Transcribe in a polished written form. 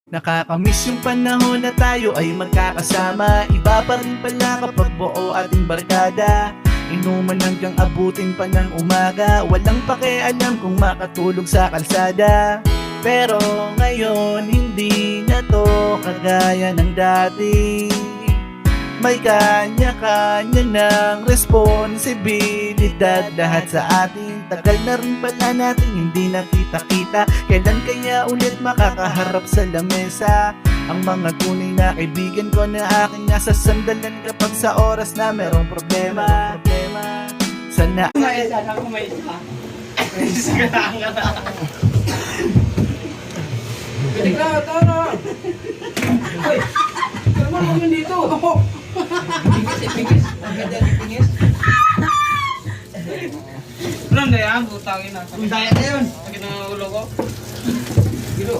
Nakakamiss yung panahon na tayo ay magkakasama. Iba pa rin pala kapag buo ating barkada. Inuman hanggang abutin pa ng umaga. Walang pakialam kung makatulog sa kalsada. Pero ngayon hindi na to kagaya ng dati. May kanya-kanya ng responsibilidad lahat sa atin. Tagal na rin pala natin hindi nakita-kita. Kailan kaya ulit makakaharap sa lamesa ang mga tunay na kaibigan ko na aking nasa sandalan kapag sa oras na merong problema. Sana Kumaisa na, kumaisa. Kumaisa ka na. Pinig na, ito na. Uy, naman kami dito. Pingis. Ang ganda ni Pingis. Ano na yan? Butangin na. Ang daya na yun. Sakit na ulo ko. Gilo.